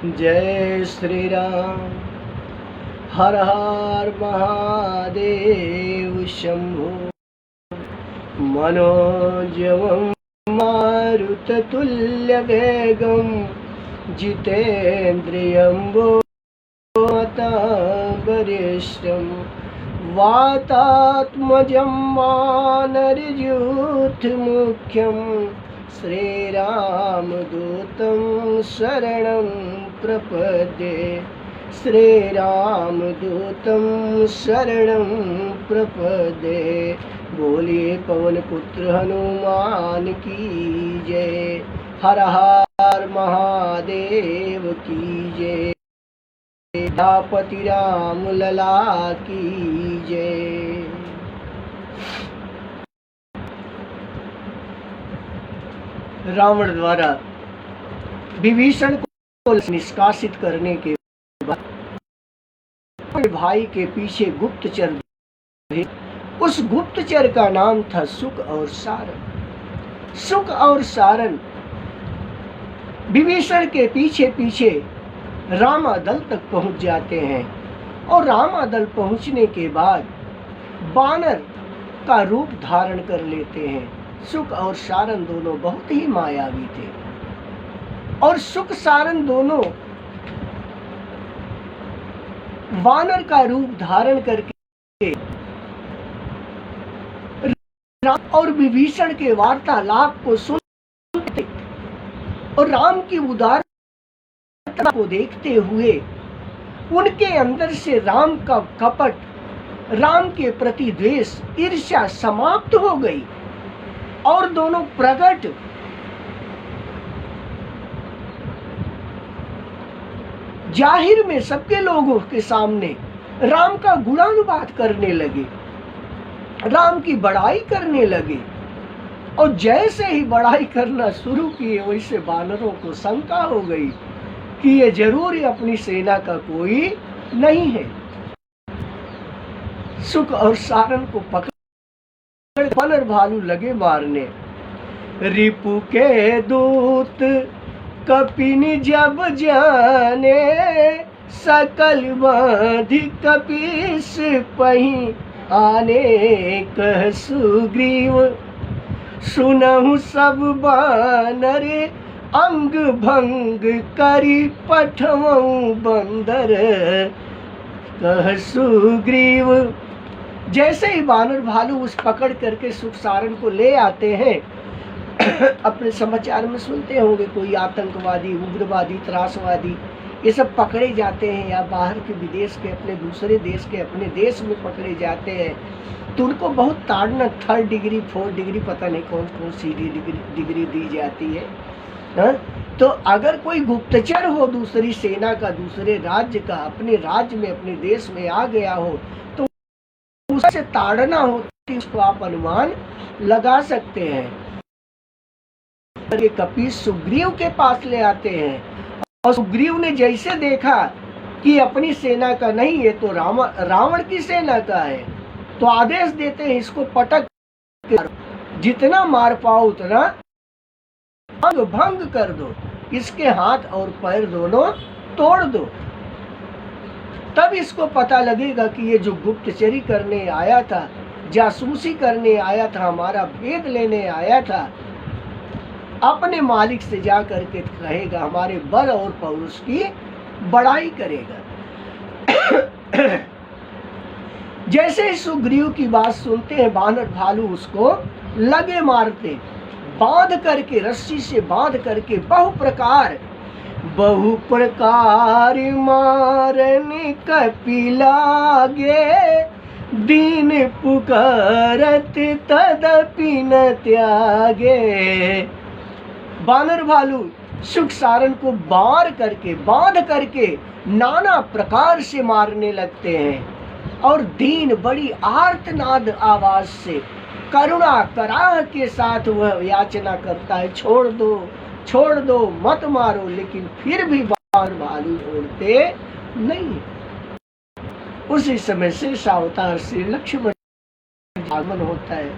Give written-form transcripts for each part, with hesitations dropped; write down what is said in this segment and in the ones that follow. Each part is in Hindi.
जय श्री राम। हर हर महादेव शंभो। मनोजवं मारुततुल्यवेगं जितेन्द्रियं वरिष्ठं वातात्मजं वानरयूथमुख्यं श्रीरामदूतं शरणं प्रपद्ये। श्रीरामदूतं शरणं प्रपद्ये। बोलिए पवन पुत्र हनुमान की जय। हर हर महादेव की जय। सीतापति राम लला की जय। रावण द्वारा विभीषण को निष्कासित करने के बाद भाई के पीछे गुप्तचर, उस गुप्तचर का नाम था सुक और सारन। सुक और सारन विभीषण के पीछे पीछे रामादल तक पहुंच जाते हैं और रामादल पहुंचने के बाद बानर का रूप धारण कर लेते हैं। सुक और सारन दोनों बहुत ही मायावी थे और सुक सारन दोनों वानर का रूप धारण करके राम और विभीषण के वार्तालाप को सुनते और राम की उदारता को देखते हुए उनके अंदर से राम का कपट, राम के प्रति द्वेष, ईर्ष्या समाप्त हो गई और दोनों प्रकट जाहिर में सबके लोगों के सामने राम का गुणानुवाद करने लगे, राम की बड़ाई करने लगे। और जैसे ही बड़ाई करना शुरू किए वैसे वानरों को शंका हो गई कि ये जरूर ही अपनी सेना का कोई नहीं है। सुक और सारन को पकड़ वानर भालू लगे मारने। रिपु के दूत कपिन जब जाने, सकल बाधि कपीस पही आने। कह सुग्रीव सुनहु सब बानर, अंग भंग करी पठवऊ बंदर। कह सुग्रीव। जैसे ही बानर भालू उस पकड़ करके सुक सारन को ले आते हैं, अपने समाचार में सुनते होंगे कोई आतंकवादी, उग्रवादी, त्रासवादी ये सब पकड़े जाते हैं या बाहर के विदेश के, अपने दूसरे देश के अपने देश में पकड़े जाते हैं तो उनको बहुत ताड़ना, 3rd डिग्री 4th डिग्री पता नहीं कौन कौन सी डिग्री दी जाती है। तो अगर कोई गुप्तचर हो दूसरी सेना का, दूसरे राज्य का, अपने राज्य में अपने देश में आ गया हो तो उससे ताड़ना होती, उसको आप अनुमान लगा सकते हैं। कपीस सुग्रीव के पास ले आते हैं और सुग्रीव ने जैसे देखा कि अपनी सेना का नहीं है तो रावण की सेना का है तो आदेश देते हैं इसको पटक, जितना मार पाओ उतना भंग कर दो, इसके हाथ और पैर दोनों तोड़ दो। तब इसको पता लगेगा कि ये जो गुप्तचरी करने आया था, जासूसी करने आया था, हमारा भेद लेने आया था, अपने मालिक से जा करके कहेगा, हमारे बल और पौरुष की बड़ाई करेगा। जैसे ही सुग्रीव की बात सुनते हैं बानर भालू उसको लगे मारते, बांध करके, रस्सी से बांध करके बहु प्रकार मारन कपिलागे। दीन पुकारत तदपि न त्यागे। बानर भालू सुक सारन को बांध करके नाना प्रकार से मारने लगते हैं और दीन बड़ी आर्तनाद आवाज से करुणा कराह के साथ वह याचना करता है, छोड़ दो मत मारो, लेकिन फिर भी बानर भालू छोड़ते नहीं। उसी समय शेष अवतार से लक्ष्मण आगमन होता है।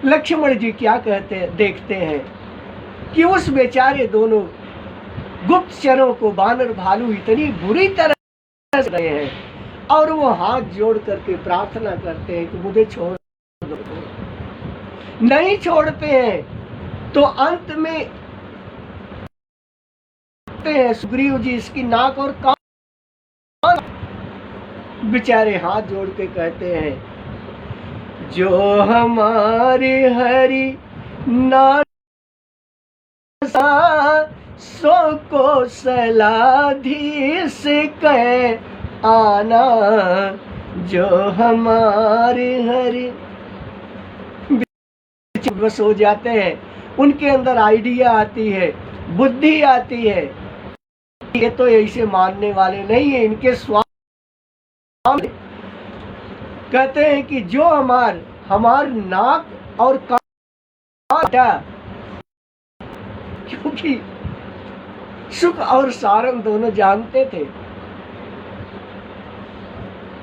लक्ष्मण जी क्या कहते हैं देखते हैं। कि उस बेचारे दोनों गुप्तचरों को वानर भालू इतनी बुरी तरह से रहे हैं और वो हाथ जोड़ करके प्रार्थना करते हैं कि मुझे छोड़ दो। नहीं छोड़ते हैं तो अंत में सुग्रीव जी इसकी नाक और कान, बेचारे हाथ जोड़ के कहते हैं जो हमारे हरि नासा सो को सलाधीश कह आना, जो हमारे हरि बस हो जाते हैं। उनके अंदर आइडिया आती है, बुद्धि आती है, ये तो ऐसे मानने वाले नहीं है, इनके स्वामी कहते हैं कि जो हमार नाक और कान, क्योंकि सुख और सारंग दोनों जानते थे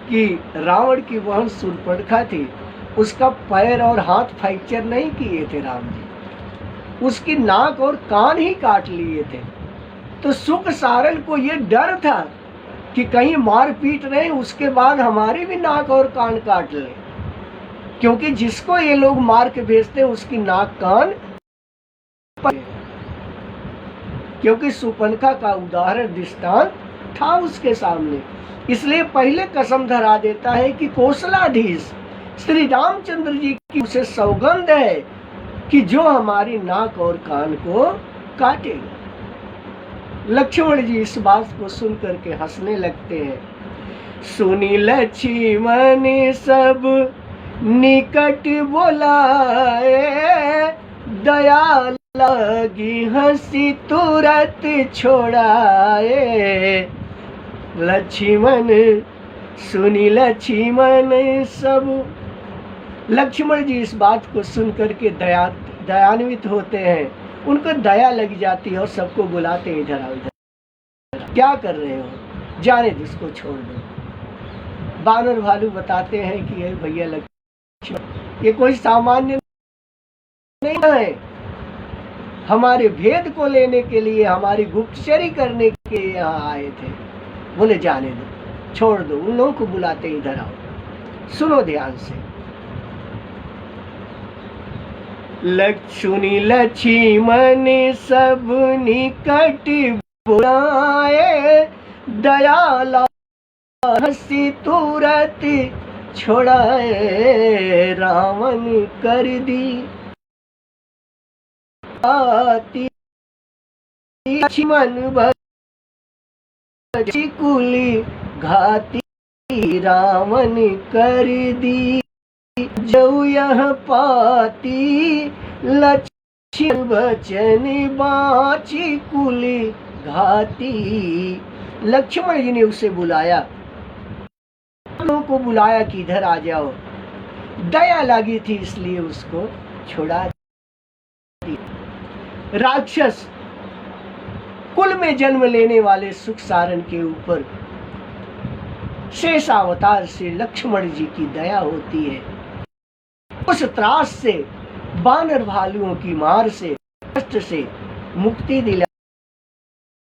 कि रावण की बहन शूर्पणखा थी, उसका पैर और हाथ फ्रैक्चर नहीं किए थे राम जी, उसकी नाक और कान ही काट लिए थे। तो सुख सारंग को ये डर था कि कहीं मार पीट रहे उसके बाद हमारी भी नाक और कान काट ले, क्योंकि जिसको ये लोग मार के भेजते उसकी नाक कान, क्योंकि शूर्पणखा का उदाहरण दृष्टांत था उसके सामने। इसलिए पहले कसम धरा देता है कि कौशलाधीश श्री रामचंद्र जी की उसे सौगंध है कि जो हमारी नाक और कान को काटेगा। लक्ष्मण जी इस बात को सुन करके हंसने लगते हैं। सुनी लक्ष्मण सब निकट बोलाए, दया लगी हंसी तुरंत छोड़ाए। लक्ष्मण सुनी लक्ष्मण सब, लक्ष्मण जी इस बात को सुन करके दयान्वित होते हैं, उनको दया लग जाती है और सबको बुलाते हैं, इधर आओ, इधर क्या कर रहे हो, जाने दो इसको, छोड़ दो। वानर भालू बताते हैं कि ये भैया लक्ष्मण ये कोई सामान्य नहीं है, हमारे भेद को लेने के लिए, हमारी गुप्तचरी करने के लिए यहाँ आए थे। बोले जाने दो, छोड़ दो, उन लोगों को बुलाते इधर आओ, सुनो ध्यान से। सुनी लक्ष्मण सब निकट बुलाए, दया हंसी तुरंत छोड़ाए। रावण कर दी लक्ष्मण बची कुली घाती, रावण कर दी जो यह पाती। लक्ष्मण बचन बाची कुली घाती। लक्ष्मण जी ने उसे बुलाया, को बुलाया कि इधर आ जाओ, दया लगी थी इसलिए उसको छोड़ा दिया। राक्षस कुल में जन्म लेने वाले सुख सारण के ऊपर शेषावतार से लक्ष्मण जी की दया होती है। उस त्रास से, वानर भालुओं की मार से, कष्ट से मुक्ति दिला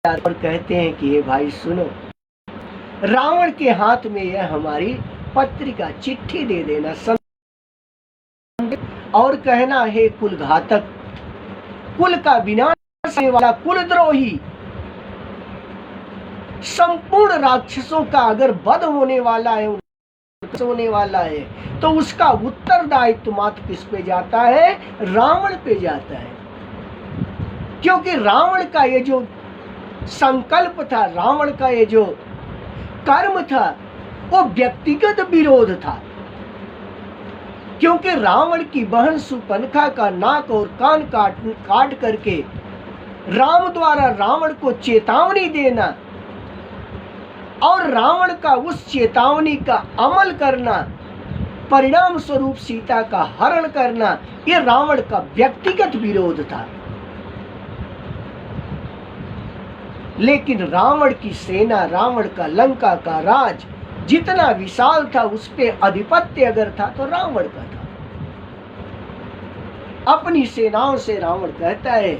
और कहते हैं कि हे भाई सुनो, रावण के हाथ में यह हमारी पत्रिका चिट्ठी दे देना और कहना, हे कुल घातक, कुल का विनाश करने वाला, कुलद्रोही, संपूर्ण राक्षसों का अगर वध होने वाला है, तो उसका उत्तरदायित्व मात्र किस पे जाता है? रावण पे जाता है। क्योंकि रावण का ये जो संकल्प था, रावण का ये जो कर्म था, वो व्यक्तिगत विरोध था। क्योंकि रावण की बहन शूर्पणखा का नाक और कान काट करके राम द्वारा रावण को चेतावनी देना और रावण का उस चेतावनी का अमल करना, परिणाम स्वरूप सीता का हरण करना, यह रावण का व्यक्तिगत विरोध था। लेकिन रावण की सेना, रावण का लंका का राज जितना विशाल था, उस पे आधिपत्य अगर था तो रावण का था। अपनी सेनाओं से रावण कहता है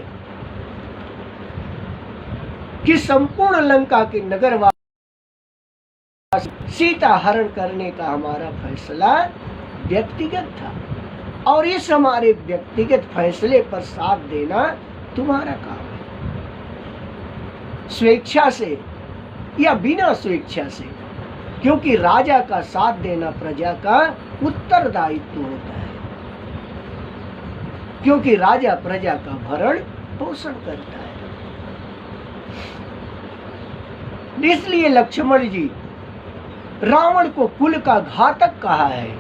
कि संपूर्ण लंका के नगरवासी सीता हरण करने का हमारा फैसला व्यक्तिगत था, और इस हमारे व्यक्तिगत फैसले पर साथ देना तुम्हारा काम है, स्वेच्छा से या बिना स्वेच्छा से, क्योंकि राजा का साथ देना प्रजा का उत्तरदायित्व होता है, क्योंकि राजा प्रजा का भरण पोषण करता है। इसलिए लक्ष्मण जी रावण को कुल का घातक कहा है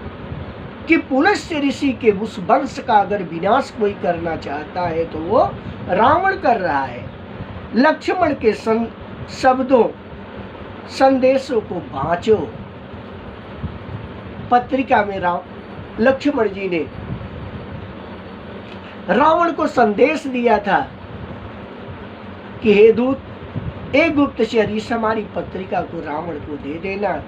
कि पुलस्त्य ऋषि के उस वंश का अगर विनाश कोई करना चाहता है तो वो रावण कर रहा है। लक्ष्मण के शब्दों संदेशों को बांचो। पत्रिका में लक्ष्मण जी ने रावण को संदेश दिया था कि हे दूत, एक गुप्तचर इस हमारी पत्रिका को रावण को दे देना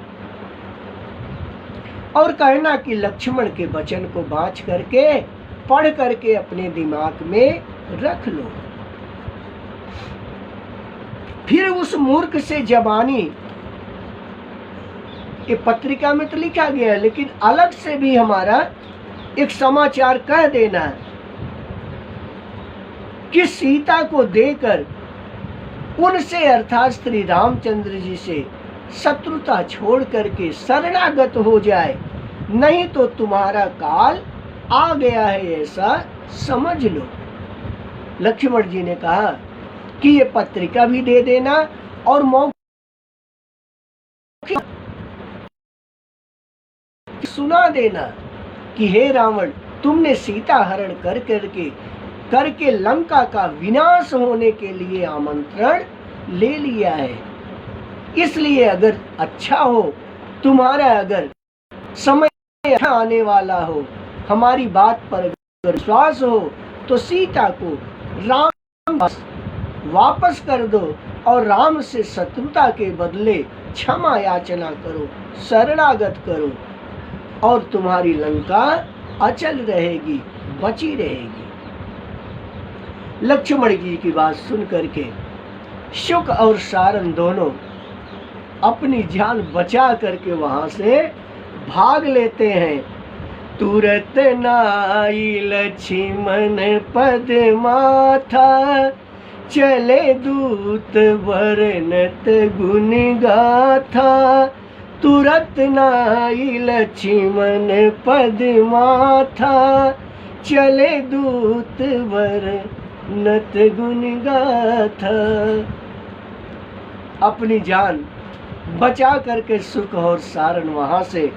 और कहना कि लक्ष्मण के वचन को बांच करके पढ़ करके अपने दिमाग में रख लो। फिर उस मूर्ख से जबानी, ये पत्रिका में तो लिखा गया है, लेकिन अलग से भी हमारा एक समाचार कह देना कि सीता को देकर उनसे अर्थात श्री रामचंद्र जी से शत्रुता छोड़ करके शरणागत हो जाए, नहीं तो तुम्हारा काल आ गया है ऐसा समझ लो। लक्ष्मण जी ने कहा कि ये पत्रिका भी दे देना और सुना देना कि हे रावण, तुमने सीता हरण करके लंका का विनाश होने के लिए आमंत्रण ले लिया है। इसलिए अगर अच्छा हो तुम्हारा, अगर समय अच्छा आने वाला हो, हमारी बात पर अगर विश्वास हो, तो सीता को राम वापस कर दो और राम से शत्रुता के बदले क्षमा याचना करो, शरणागत करो, और तुम्हारी लंका अचल रहेगी, बची रहेगी। लक्ष्मण जी की बात सुन करके शुक और सारन दोनों अपनी जान बचा करके वहां से भाग लेते हैं। तुरत नाई लक्ष्मण पद माथा, चले दूत वर्णत गुण गाथा। तुरत नाई लक्ष्मण पद माथा, चले दूत वर्णत गुण गाथा। अपनी जान बचा करके सुख और सारन वहां से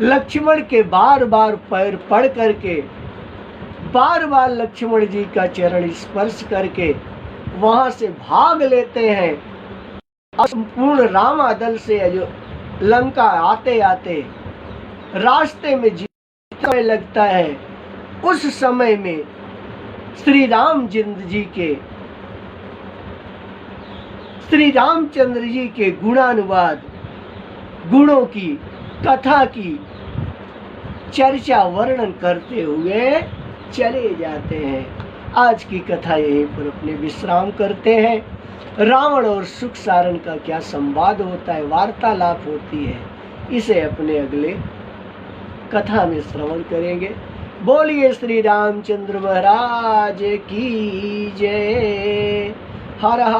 लक्ष्मण के बार बार पैर पड़ करके, बार बार लक्ष्मण जी का चरण स्पर्श करके वहां से भाग लेते हैं। संपूर्ण रामादल से जो लंका आते आते रास्ते में जितना समय लगता है, उस समय में श्री रामचंद्र जी के गुणानुवाद, गुणों की कथा की चर्चा वर्णन करते हुए चले जाते हैं। आज की कथा यहीं पर अपने विश्राम करते हैं। रावण और सुख सारन का क्या संवाद होता है, वार्तालाप होती है, इसे अपने अगले कथा में श्रवण करेंगे। बोलिए श्री रामचंद्र महाराज की जय। हर हर